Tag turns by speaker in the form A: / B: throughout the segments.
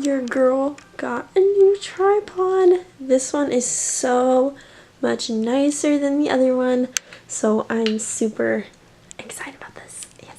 A: Your girl got a new tripod. This one is so much nicer than the other one, so I'm super excited about this. Yes.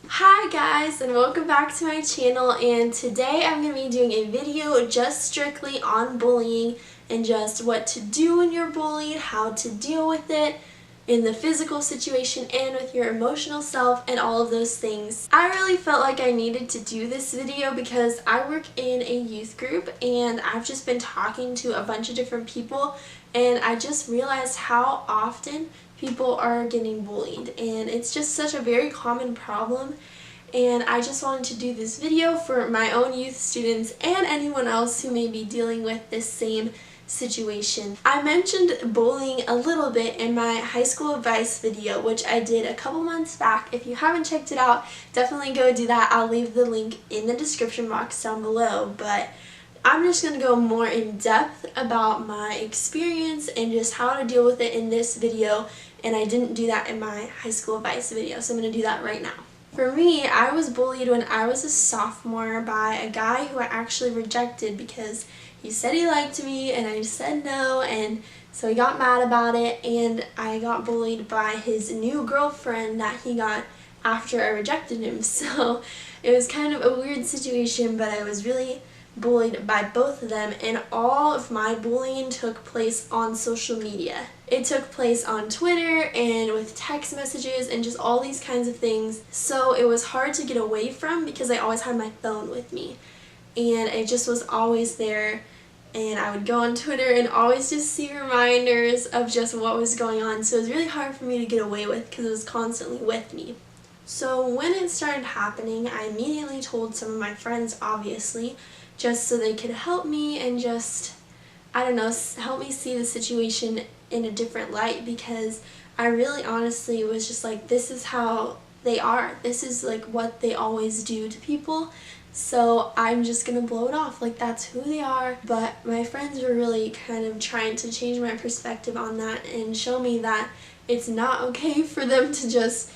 A: Hi guys, and welcome back to my channel, and today I'm going to be doing a video just strictly on bullying and just what to do when you're bullied, how to deal with it in the physical situation and with your emotional self and all of those things. I really felt like I needed to do this video because I work in a youth group and I've just been talking to a bunch of different people, and I just realized how often people are getting bullied, and it's just such a very common problem. And I just wanted to do this video for my own youth students and anyone else who may be dealing with this same situation. I mentioned bullying a little bit in my high school advice video, which I did a couple months back. If you haven't checked it out, definitely go do that. I'll leave the link in the description box down below. But I'm just going to go more in depth about my experience and just how to deal with it in this video, and I didn't do that in my high school advice video, so I'm going to do that right now. For me, I was bullied when I was a sophomore by a guy who I actually rejected because he said he liked me and I said no, and so he got mad about it, and I got bullied by his new girlfriend that he got after I rejected him. So it was kind of a weird situation, but I was really bullied by both of them, and all of my bullying took place on social media. It took place on Twitter and with text messages and just all these kinds of things, so it was hard to get away from because I always had my phone with me and it just was always there, and I would go on Twitter and always just see reminders of just what was going on, so it was really hard for me to get away with because it was constantly with me. So when it started happening, I immediately told some of my friends, obviously, just so they could help me and just, I don't know, help me see the situation in a different light, because I really honestly was just like, this is how they are. This is like what they always do to people. So I'm just gonna blow it off, like that's who they are. But my friends were really kind of trying to change my perspective on that and show me that it's not okay for them to just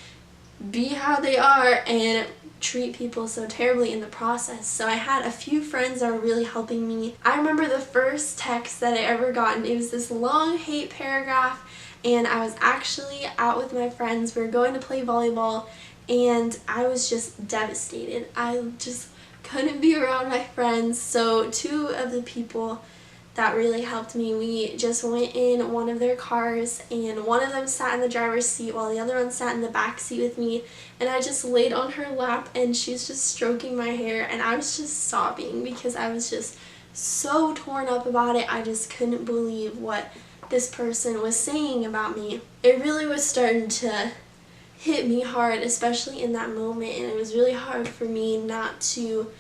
A: be how they are and treat people so terribly in the process. So I had a few friends that were really helping me. I remember the first text that I ever gotten, it was this long hate paragraph, and I was actually out with my friends. We were going to play volleyball and I was just devastated. I just couldn't be around my friends. So two of the people that really helped me, we just went in one of their cars, and one of them sat in the driver's seat while the other one sat in the back seat with me, and I just laid on her lap and she's just stroking my hair, and I was just sobbing because I was just so torn up about it. I just couldn't believe what this person was saying about me. It really was starting to hit me hard, especially in that moment, and it was really hard for me not to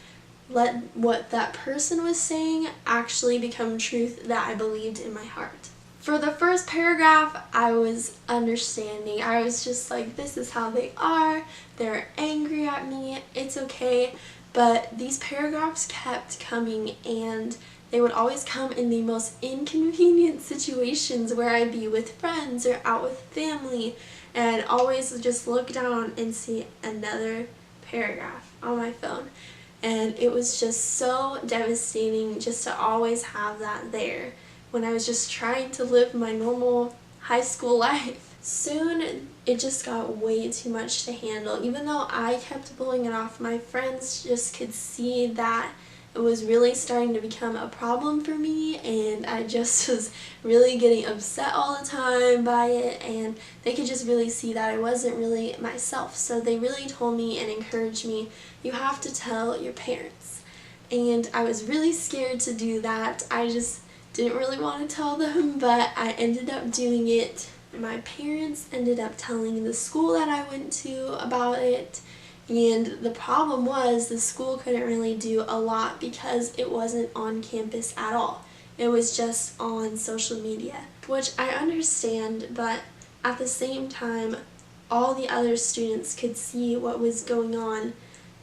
A: let what that person was saying actually become truth that I believed in my heart. For the first paragraph, I was understanding. I was just like, this is how they are. They're angry at me. It's okay. But these paragraphs kept coming, and they would always come in the most inconvenient situations where I'd be with friends or out with family, and I'd always just look down and see another paragraph on my phone. And it was just so devastating just to always have that there when I was just trying to live my normal high school life. Soon it just got way too much to handle. Even though I kept blowing it off, my friends just could see that it was really starting to become a problem for me, and I just was really getting upset all the time by it, and they could just really see that I wasn't really myself. So they really told me and encouraged me, you have to tell your parents. And I was really scared to do that. I just didn't really want to tell them, but I ended up doing it. My parents ended up telling the school that I went to about it. And the problem was the school couldn't really do a lot because it wasn't on campus at all. It was just on social media, which I understand, but at the same time, all the other students could see what was going on,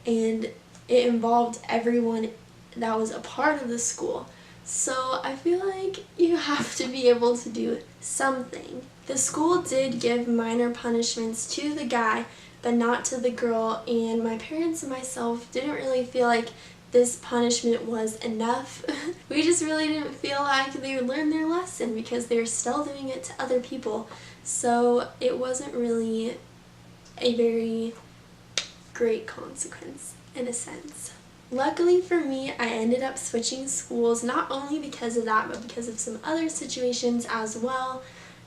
A: and it involved everyone that was a part of the school. So I feel like you have to be able to do something. The school did give minor punishments to the guy, but not to the girl, and my parents and myself didn't really feel like this punishment was enough. We just really didn't feel like they would learn their lesson because they were still doing it to other people. So it wasn't really a very great consequence in a sense. Luckily for me, I ended up switching schools, not only because of that, but because of some other situations as well,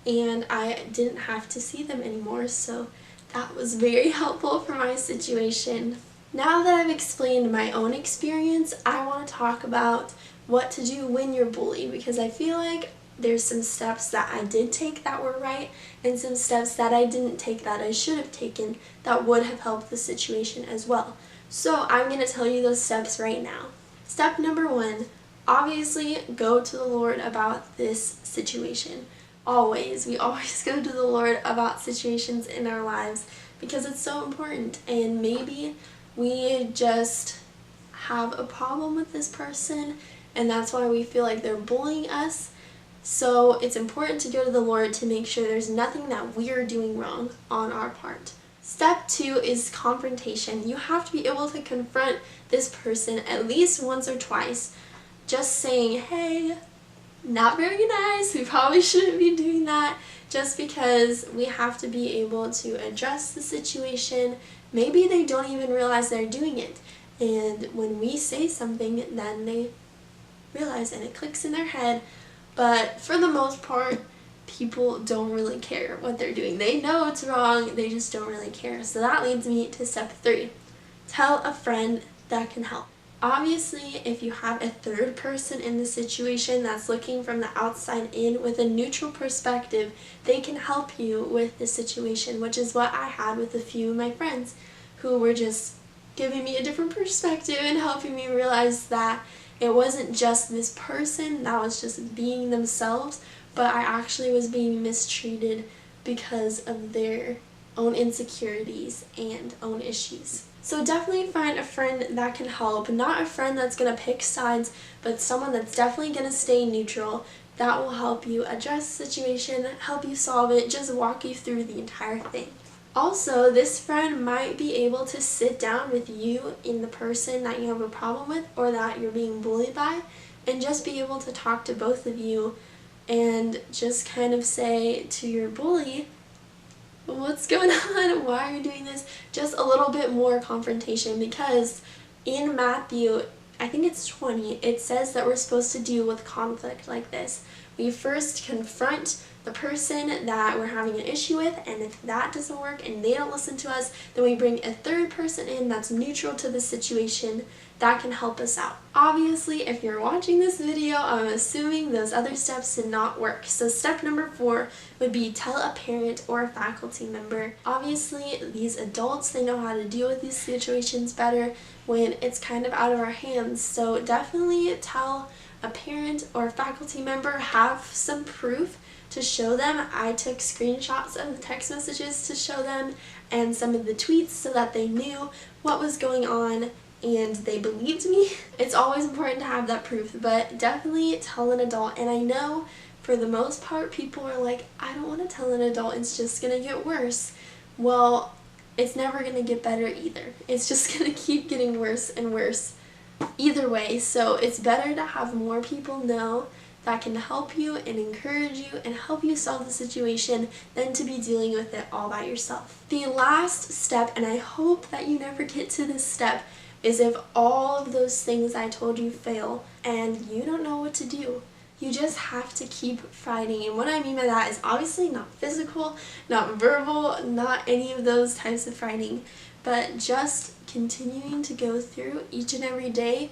A: and I didn't have to see them anymore, so that was very helpful for my situation. Now that I've explained my own experience, I want to talk about what to do when you're bullied, because I feel like there's some steps that I did take that were right, and some steps that I didn't take that I should have taken that would have helped the situation as well. So I'm going to tell you those steps right now. Step number 1, obviously go to the Lord about this situation. Always. We always go to the Lord about situations in our lives because it's so important, and maybe we just have a problem with this person and that's why we feel like they're bullying us. So it's important to go to the Lord to make sure there's nothing that we're doing wrong on our part. Step 2 is confrontation. You have to be able to confront this person at least once or twice. Just saying, hey, not very nice, we probably shouldn't be doing that, just because we have to be able to address the situation. Maybe they don't even realize they're doing it, and when we say something, then they realize and it clicks in their head. But for the most part, people don't really care what they're doing. They know it's wrong, they just don't really care. So that leads me to step 3. Tell a friend that can help. Obviously, if you have a third person in the situation that's looking from the outside in with a neutral perspective, they can help you with the situation, which is what I had with a few of my friends who were just giving me a different perspective and helping me realize that it wasn't just this person that was just being themselves, but I actually was being mistreated because of their own insecurities and own issues. So definitely find a friend that can help, not a friend that's going to pick sides, but someone that's definitely going to stay neutral, that will help you address the situation, help you solve it, just walk you through the entire thing. Also, this friend might be able to sit down with you and the person that you have a problem with or that you're being bullied by, and just be able to talk to both of you and just kind of say to your bully, what's going on? Why are you doing this? Just a little bit more confrontation, because in Matthew, I think it's 20, it says that we're supposed to deal with conflict like this. We first confront the person that we're having an issue with, and if that doesn't work and they don't listen to us, then we bring a third person in that's neutral to the situation that can help us out. Obviously, if you're watching this video, I'm assuming those other steps did not work. So step number 4 would be tell a parent or a faculty member. Obviously, these adults, they know how to deal with these situations better when it's kind of out of our hands. So definitely tell a parent or a faculty member, have some proof to show them. I took screenshots of the text messages to show them and some of the tweets so that they knew what was going on and they believed me. It's always important to have that proof, but definitely tell an adult. And I know for the most part people are like, I don't want to tell an adult, it's just going to get worse. Well, it's never going to get better either. It's just going to keep getting worse and worse either way. So it's better to have more people know that can help you and encourage you and help you solve the situation than to be dealing with it all by yourself. The last step, and I hope that you never get to this step, is if all of those things I told you fail and you don't know what to do. You just have to keep fighting. And what I mean by that is obviously not physical, not verbal, not any of those types of fighting, but just continuing to go through each and every day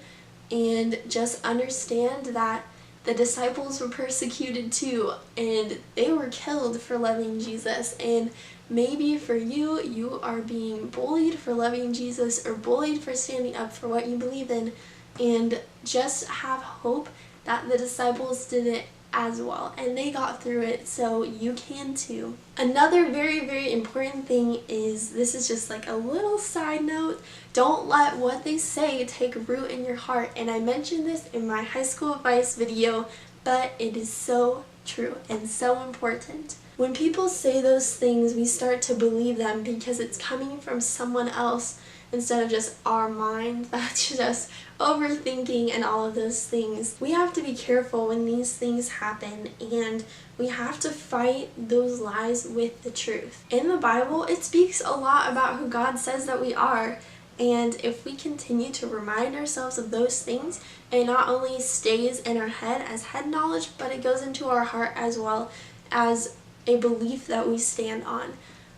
A: and just understand that the disciples were persecuted too, and they were killed for loving Jesus. And maybe for you, you are being bullied for loving Jesus or bullied for standing up for what you believe in, and just have hope that the disciples did it as well and they got through it, so you can too. Another very, very important thing is, this is just like a little side note, don't let what they say take root in your heart. And I mentioned this in my high school advice video, but it is so true and so important. When people say those things, we start to believe them because it's coming from someone else instead of just our mind that's just overthinking and all of those things. We have to be careful when these things happen, and we have to fight those lies with the truth. In the Bible, it speaks a lot about who God says that we are, and if we continue to remind ourselves of those things, it not only stays in our head as head knowledge, but it goes into our heart as well as a belief that we stand on.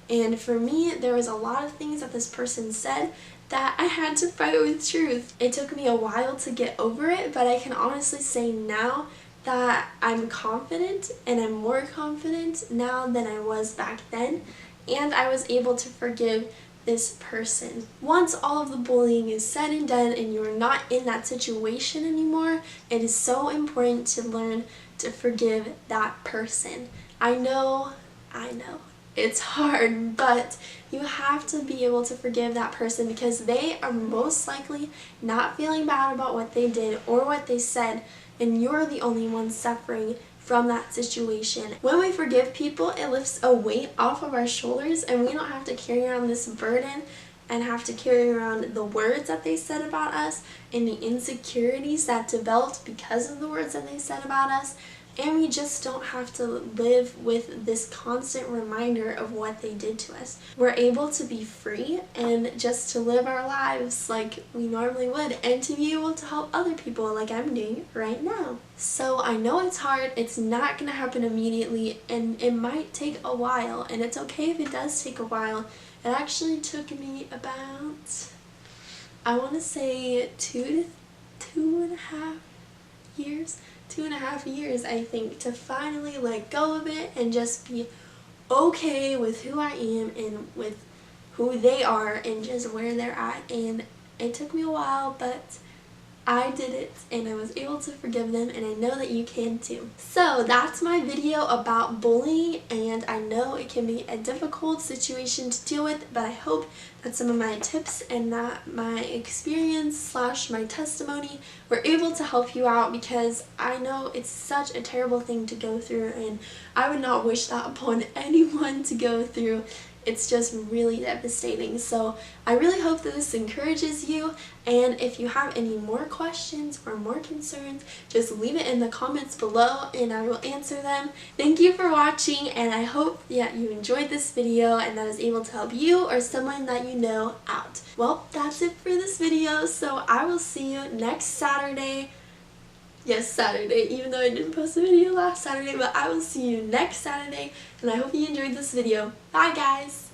A: And for me, there was a lot of things that this person said that I had to fight with truth. It took me a while to get over it, but I can honestly say now that I'm confident, and I'm more confident now than I was back then, and I was able to forgive this person. Once all of the bullying is said and done and you're not in that situation anymore, it is so important to learn to forgive that person. I know, it's hard, but you have to be able to forgive that person because they are most likely not feeling bad about what they did or what they said, and you're the only one suffering from that situation. When we forgive people, it lifts a weight off of our shoulders, and we don't have to carry around this burden and have to carry around the words that they said about us and the insecurities that developed because of the words that they said about us. And we just don't have to live with this constant reminder of what they did to us. We're able to be free and just to live our lives like we normally would, and to be able to help other people like I'm doing right now. So I know it's hard, it's not going to happen immediately, and it might take a while, and it's okay if it does take a while. It actually took me about, I want to say 2.5 years, I think, to finally let go of it and just be okay with who I am and with who they are and just where they're at. And it took me a while, but I did it, and I was able to forgive them, and I know that you can too. So that's my video about bullying, and I know it can be a difficult situation to deal with, but I hope that some of my tips and that my experience / my testimony were able to help you out, because I know it's such a terrible thing to go through, and I would not wish that upon anyone to go through. It's just really devastating. So I really hope that this encourages you, and if you have any more questions or more concerns, just leave it in the comments below and I will answer them. Thank you for watching, and I hope that you enjoyed this video and that I was able to help you or someone that you know out. Well, that's it for this video, so I will see you next Saturday. Yes, Saturday, even though I didn't post a video last Saturday, but I will see you next Saturday, and I hope you enjoyed this video. Bye, guys!